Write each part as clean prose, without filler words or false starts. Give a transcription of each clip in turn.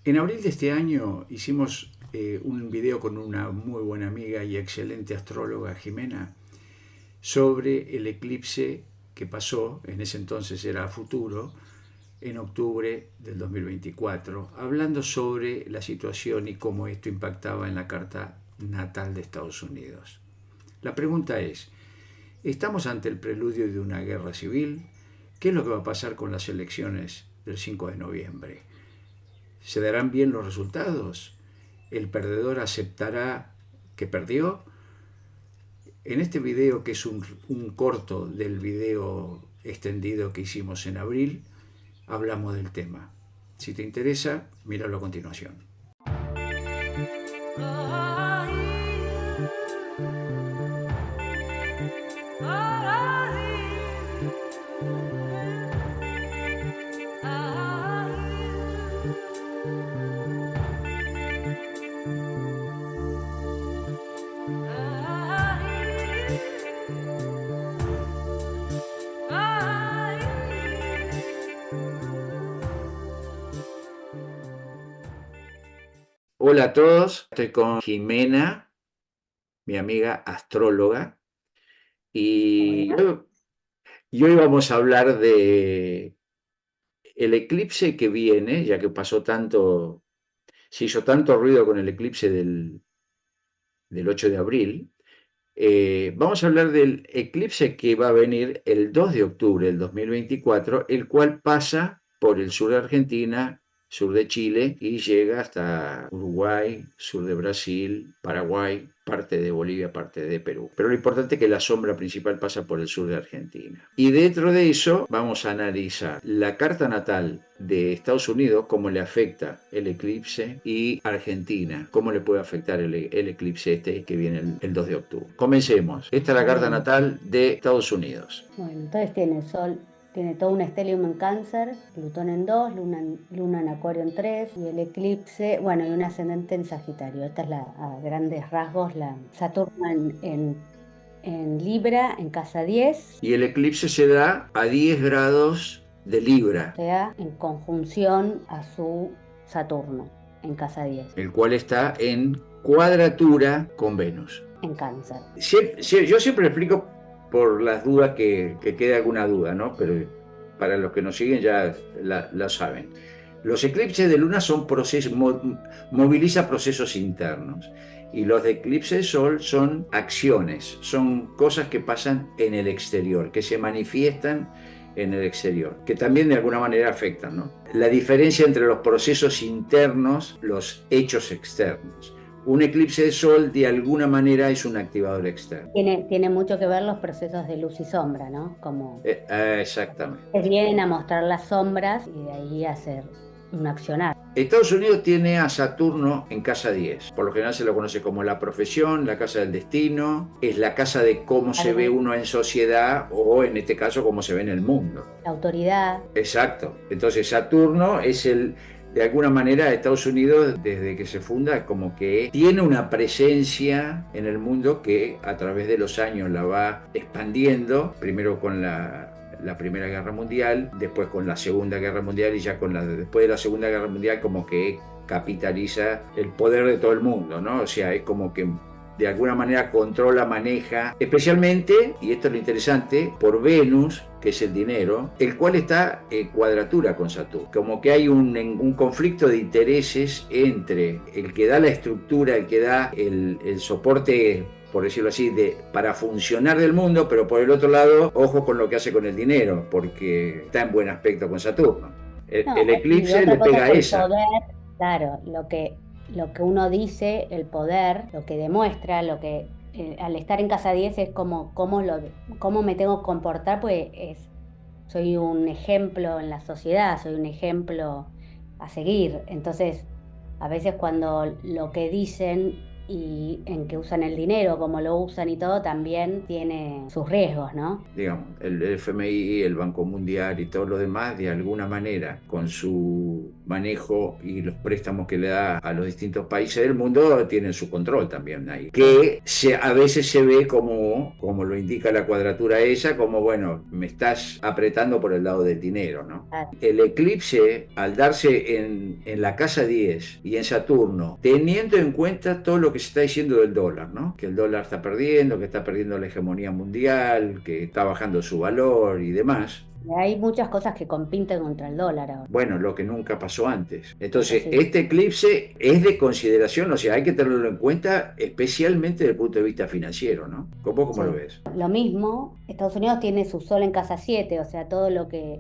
En abril de este año hicimos un video con una muy buena amiga y excelente astróloga, Jimena, sobre el eclipse que pasó, en ese entonces era futuro, en octubre del 2024, hablando sobre la situación y cómo esto impactaba en la carta natal de Estados Unidos. La pregunta es, ¿estamos ante el preludio de una guerra civil? ¿Qué es lo que va a pasar con las elecciones del 5 de noviembre? ¿Se darán bien los resultados? ¿El perdedor aceptará que perdió? En este video, que es un corto del video extendido que hicimos en abril, hablamos del tema. Si te interesa, míralo a continuación. Hola a todos, estoy con Jimena, mi amiga astróloga, y Hola. hoy vamos a hablar de el eclipse que viene, ya que se hizo tanto ruido con el eclipse del 8 de abril. Vamos a hablar del eclipse que va a venir el 2 de octubre del 2024, el cual pasa por el sur de Argentina, sur de Chile y llega hasta Uruguay, sur de Brasil, Paraguay, parte de Bolivia, parte de Perú. Pero lo importante es que la sombra principal pasa por el sur de Argentina. Y dentro de eso vamos a analizar la carta natal de Estados Unidos, cómo le afecta el eclipse, y Argentina, cómo le puede afectar el eclipse este que viene el 2 de octubre. Comencemos. Esta es la carta Bueno, natal de Estados Unidos. bueno, entonces tiene Sol, tiene todo un estelium en Cáncer, Plutón en 2, Luna en Acuario en 3 y el eclipse, bueno, y un ascendente en Sagitario. Esta es a grandes rasgos, la Saturno en Libra, en casa 10, Y el eclipse se da a 10 grados de o Libra, sea, en conjunción a su Saturno, en casa 10, el cual está en cuadratura con Venus. en Cáncer. Yo siempre explico por las dudas que quede alguna duda, ¿no? Pero para los que nos siguen ya la saben. Los eclipses de luna son moviliza procesos internos, y los de eclipse de sol son acciones, son cosas que pasan en el exterior, que se manifiestan en el exterior, que también de alguna manera afectan, ¿no? La diferencia entre los procesos internos, los hechos externos. Un eclipse de sol de alguna manera es un activador externo. Tiene mucho que ver los procesos de luz y sombra, ¿no? Como Exactamente. vienen a mostrar las sombras y de ahí hacer un accionar. Estados Unidos tiene a Saturno en casa 10. Por lo general se lo conoce como la profesión, la casa del destino, es la casa de cómo se ve Algo, uno en sociedad, o en este caso cómo se ve en el mundo. la autoridad. Exacto. Entonces Saturno es de alguna manera, Estados Unidos, desde que se funda, como que tiene una presencia en el mundo que a través de los años la va expandiendo, primero con la Primera Guerra Mundial, después con la Segunda Guerra Mundial, y ya después de la Segunda Guerra Mundial como que capitaliza el poder de todo el mundo, ¿no? O sea, es como que de alguna manera controla, maneja, especialmente, y esto es lo interesante, por Venus, que es el dinero, el cual está en cuadratura con Saturno. Como que hay un conflicto de intereses entre el que da la estructura, el que da el soporte, por decirlo así, para funcionar del mundo, pero por el otro lado, ojo con lo que hace con el dinero, porque está en buen aspecto con Saturno. El No, y eclipse le otra cosa pega es a el esa. poder, claro, lo que uno dice, el poder, lo que demuestra, al estar en casa 10 es cómo me tengo que comportar, pues soy un ejemplo en la sociedad, soy un ejemplo a seguir. Entonces, a veces cuando lo que dicen y en que usan el dinero, como lo usan y todo, también tiene sus riesgos, ¿no? Digamos, el FMI, el Banco Mundial y todo lo demás, de alguna manera, con su manejo y los préstamos que le da a los distintos países del mundo, tienen su control también ahí. Que a veces se ve como lo indica la cuadratura esa, como, bueno, me estás apretando por el lado del dinero, ¿no? Claro. El eclipse, al darse en la casa 10 y en Saturno, teniendo en cuenta todo lo que se está diciendo del dólar, ¿no? Que el dólar está perdiendo, que está perdiendo la hegemonía mundial, que está bajando su valor y demás. Hay muchas cosas que compiten contra el dólar ahora. Bueno, lo que nunca pasó antes. Eso Entonces, sí. este eclipse es de consideración, o sea, hay que tenerlo en cuenta, especialmente desde el punto de vista financiero, ¿no? ¿Cómo lo Sí. ves? Lo mismo, Estados Unidos tiene su sol en casa 7, o sea,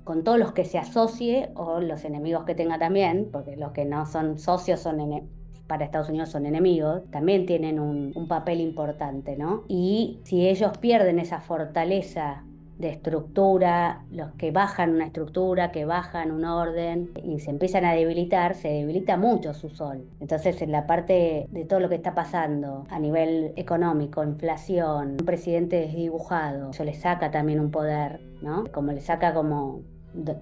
con todos los que se asocie o los enemigos que tenga también, porque los que no son socios para Estados Unidos son enemigos, también tienen un papel importante, ¿no? Y si ellos pierden esa fortaleza de estructura, los que bajan una estructura, que bajan un orden y se empiezan a debilitar, se debilita mucho su sol. Entonces, en la parte de todo lo que está pasando a nivel económico, inflación, un presidente desdibujado, eso le saca también un poder, ¿no? Como le saca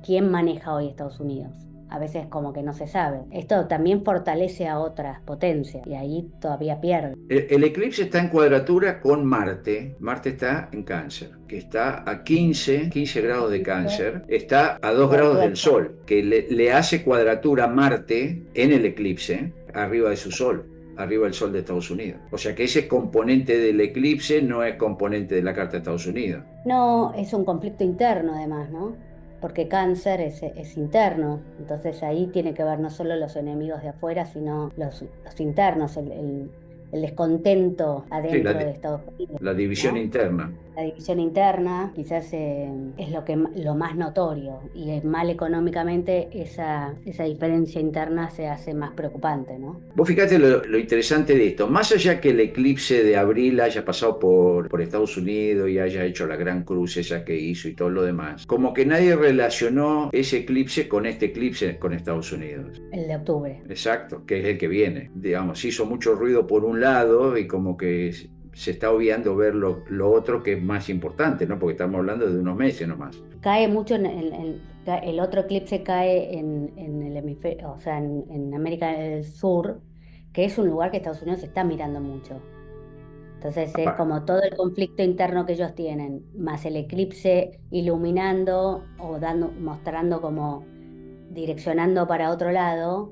quién maneja hoy Estados Unidos. A veces como que no se sabe. Esto también fortalece a otras potencias y ahí todavía pierde. El eclipse está en cuadratura con Marte. Marte está en Cáncer, que está a 15 grados de Cáncer. Está a 2 grados del Sol, que le hace cuadratura a Marte en el eclipse, arriba de su Sol, arriba del Sol de Estados Unidos. O sea que ese componente del eclipse no es componente de la Carta de Estados Unidos. No, es un conflicto interno además, ¿no? Porque cáncer es interno, entonces ahí tiene que ver no solo los enemigos de afuera, sino los internos, el descontento Sí, adentro de Estados Unidos, la división ¿no? interna. La división interna quizás es lo más notorio y mal económicamente esa diferencia interna se hace más preocupante, ¿no? Vos fíjate lo interesante de esto, más allá que el eclipse de abril haya pasado por Estados Unidos y haya hecho la gran cruz esa que hizo y todo lo demás, como que nadie relacionó ese eclipse con este eclipse con Estados Unidos. El de octubre. Exacto, que es el que viene. Digamos, hizo mucho ruido por un lado y como que se está obviando ver lo otro que es más importante, ¿no? Porque estamos hablando de unos meses nomás. Cae mucho el otro eclipse cae en el hemisferio, o sea, en América del Sur, que es un lugar que Estados Unidos está mirando mucho. Entonces es como todo el conflicto interno que ellos tienen, más el eclipse iluminando o mostrando como direccionando para otro lado,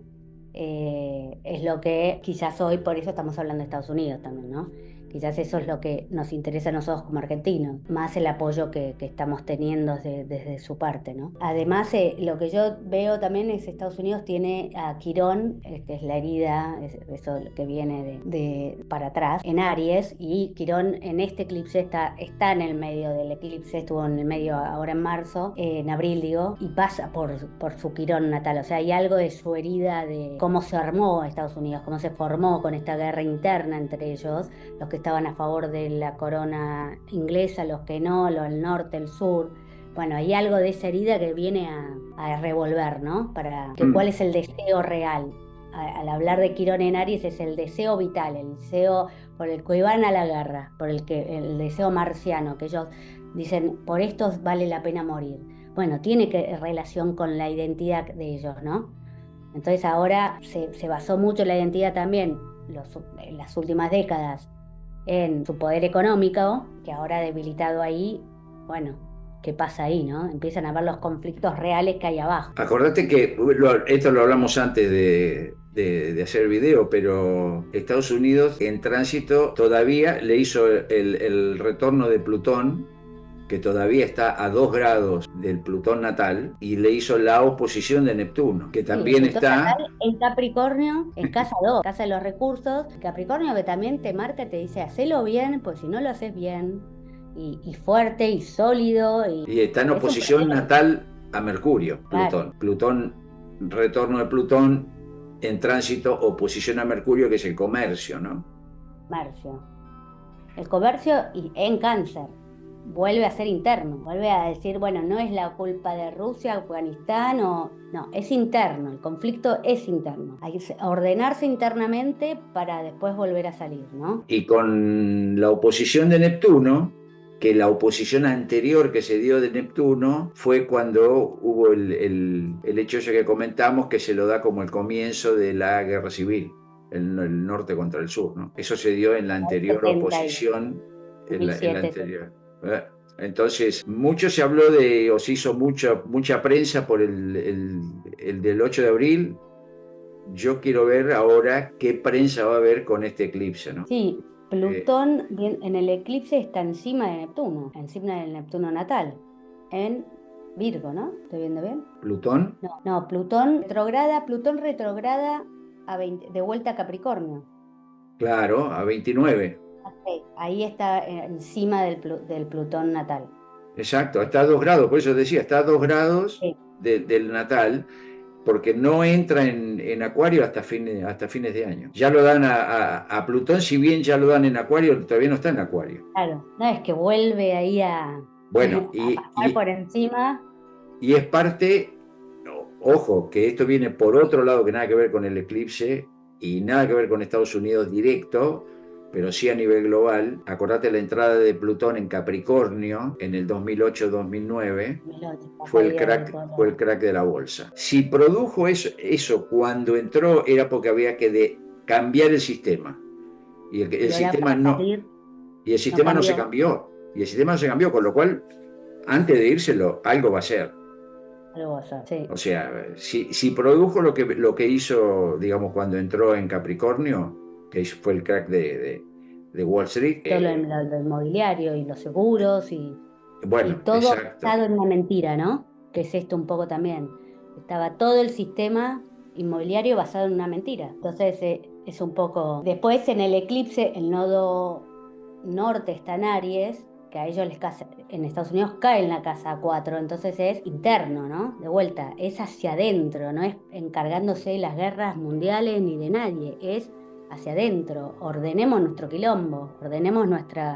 es lo que quizás hoy, por eso estamos hablando de Estados Unidos también, ¿no? Quizás eso es lo que nos interesa a nosotros como argentinos, más el apoyo que estamos teniendo desde su parte, ¿no? Además, lo que yo veo también es que Estados Unidos tiene a Quirón, que es la herida, eso que viene para atrás, en Aries, y Quirón en este eclipse está en el medio del eclipse, estuvo en el medio ahora en marzo, en abril digo, y pasa por su Quirón natal, o sea, hay algo de su herida de cómo se armó Estados Unidos, cómo se formó con esta guerra interna entre ellos, los que estaban a favor de la corona inglesa, los que no, los del norte, el sur. Bueno, hay algo de esa herida que viene a revolver, ¿no? ¿Cuál es el deseo real? Al hablar de Quirón en Aries es el deseo vital, el deseo por el que van a la guerra, el deseo marciano, que ellos dicen, por esto vale la pena morir. Bueno, tiene relación con la identidad de ellos, ¿no? Entonces ahora se basó mucho en la identidad también, en las últimas décadas, en su poder económico, que ahora debilitado ahí, bueno, ¿qué pasa ahí, no? Empiezan a ver los conflictos reales que hay abajo. Acordate que esto lo hablamos antes de hacer el video, pero Estados Unidos en tránsito todavía le hizo el retorno de Plutón, que todavía está a 2 grados del Plutón natal, y le hizo la oposición de Neptuno, que también está... En Capricornio, en casa 2, casa de los recursos. Capricornio que también te marca, te dice, hacelo bien, pues si no lo haces bien, y fuerte y sólido. Y está en oposición natal a Mercurio, Plutón. Claro. Plutón, retorno de Plutón en tránsito, oposición a Mercurio, que es el comercio, ¿no? Comercio. El comercio y en Cáncer. vuelve a ser interno, vuelve a decir, bueno, no es la culpa de Rusia, Afganistán, no, es interno, el conflicto es interno. Hay que ordenarse internamente para después volver a salir, ¿no? Y con la oposición de Neptuno, que la oposición anterior que se dio de Neptuno fue cuando hubo el hecho ese que comentamos, que se lo da como el comienzo de la guerra civil, el norte contra el sur, ¿no? Eso se dio en la anterior 70 y oposición, en la 2007. anterior. Entonces, mucho se habló o se hizo mucha prensa por el del 8 de abril. Yo quiero ver ahora qué prensa va a haber con este eclipse, ¿no? Sí, Eh, Plutón en el eclipse está encima de Neptuno, encima del Neptuno natal, en Virgo, ¿no? ¿Estoy viendo bien? Plutón, No, Plutón retrograda de vuelta a Capricornio. claro, a 29. Ok, ahí está encima del Plutón natal. Exacto, está a 2 grados, por eso decía, está a 2 grados Sí, del natal, porque no entra en Acuario hasta fines de año. Ya lo dan a Plutón, si bien ya lo dan en Acuario, todavía no está en Acuario. claro. No, es que vuelve ahí Bueno, a pasar por encima. y es parte, ojo, que esto viene por otro lado que nada que ver con el eclipse y nada que ver con Estados Unidos directo, pero sí a nivel global. Acordate la entrada de Plutón en Capricornio en el 2008-2009. La Fue el caída de crack, fue el todo. crack de la bolsa. Si produjo eso cuando entró era porque había que cambiar el sistema. Y el Y ahora sistema para no, salir y el no sistema no se cambió. cambió. Y el sistema no se cambió, con lo cual, antes de írselo, algo va a ser. Algo va a ser, sí. O sea, si produjo lo que hizo, digamos, cuando entró en Capricornio, fue el crack de Wall Street, Todo lo inmobiliario y los seguros y bueno, todo exacto. basado en una mentira, ¿no? Que es esto un poco también. Estaba todo el sistema inmobiliario basado en una mentira. Entonces es un poco... Después en el eclipse, el nodo norte está en Aries, que a ellos en Estados Unidos cae en la casa 4, entonces es interno, ¿no? De vuelta, es hacia adentro, no es encargándose de las guerras mundiales ni de nadie, es hacia adentro, ordenemos nuestro quilombo, ordenemos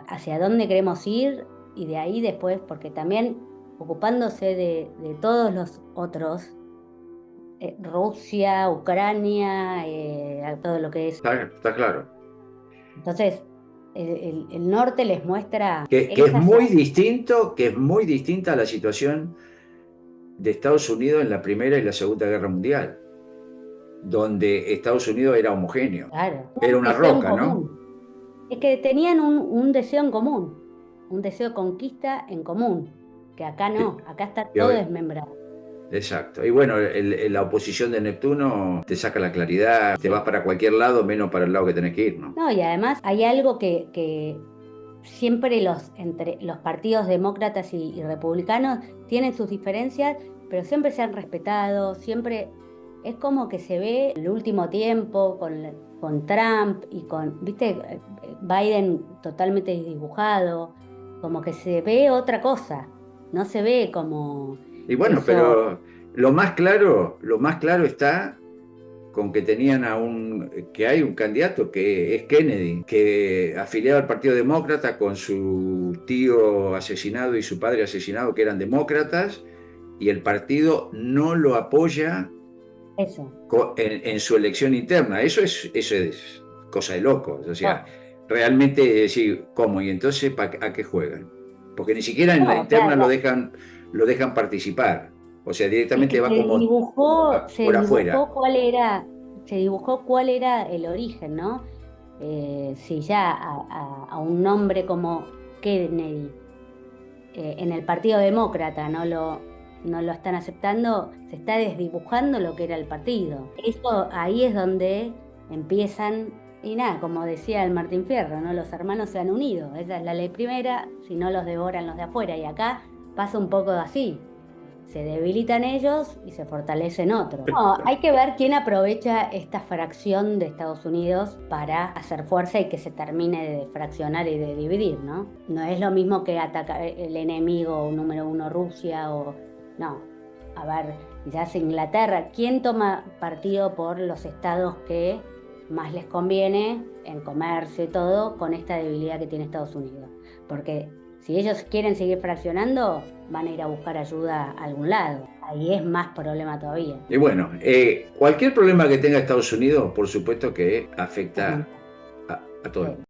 hacia dónde queremos ir y de ahí después, porque también ocupándose de todos los otros, Rusia, Ucrania, todo lo que es. Está claro. Entonces, el norte les muestra, Que es es muy hacia, distinto, que es muy distinta a la situación de Estados Unidos en la Primera y la Segunda Guerra Mundial, donde Estados Unidos era homogéneo, claro, era un una deseo en roca, ¿no? común. Es que tenían un deseo en común, un deseo de conquista en común, que acá Que- no, acá está que todo hoy- desmembrado. exacto. Y bueno, la oposición de Neptuno te saca la claridad, te vas Sí. para cualquier lado, menos para el lado que tenés que ir, ¿no? No, y además hay algo que siempre entre los partidos demócratas y republicanos tienen sus diferencias, pero siempre se han respetado, siempre es como que se ve el último tiempo con Trump y viste, Biden totalmente desdibujado, como que se ve otra cosa, no se ve como Y bueno, eso, pero lo más claro está con que que hay un candidato que es Kennedy, que afiliado al Partido Demócrata con su tío asesinado y su padre asesinado, que eran demócratas, y el partido no lo apoya eso. en su elección interna. Eso es cosa de locos. O sea, No, realmente sí, ¿cómo? Y entonces, ¿a qué juegan? Porque ni siquiera en la no, o sea, interna lo dejan participar. O sea, es directamente que va como por afuera. se dibujó cuál era el origen, ¿no? Si ya a un nombre como Kennedy en el Partido Demócrata no lo están aceptando, se está desdibujando lo que era el partido. Eso ahí es donde empiezan, y nada, como decía el Martín Fierro, ¿no? Los hermanos se han unido, esa es la ley primera, si no los devoran los de afuera, y acá pasa un poco así. Se debilitan ellos y se fortalecen otros. No, hay que ver quién aprovecha esta fracción de Estados Unidos para hacer fuerza y que se termine de fraccionar y de dividir, ¿no? No es lo mismo que atacar el enemigo número uno, Rusia, o... No, a ver, quizás Inglaterra, ¿quién toma partido por los estados que más les conviene en comercio y todo con esta debilidad que tiene Estados Unidos? Porque Si ellos quieren seguir fraccionando, van a ir a buscar ayuda a algún lado. Ahí es más problema todavía. Y bueno, cualquier problema que tenga Estados Unidos, por supuesto que afecta a todo el mundo.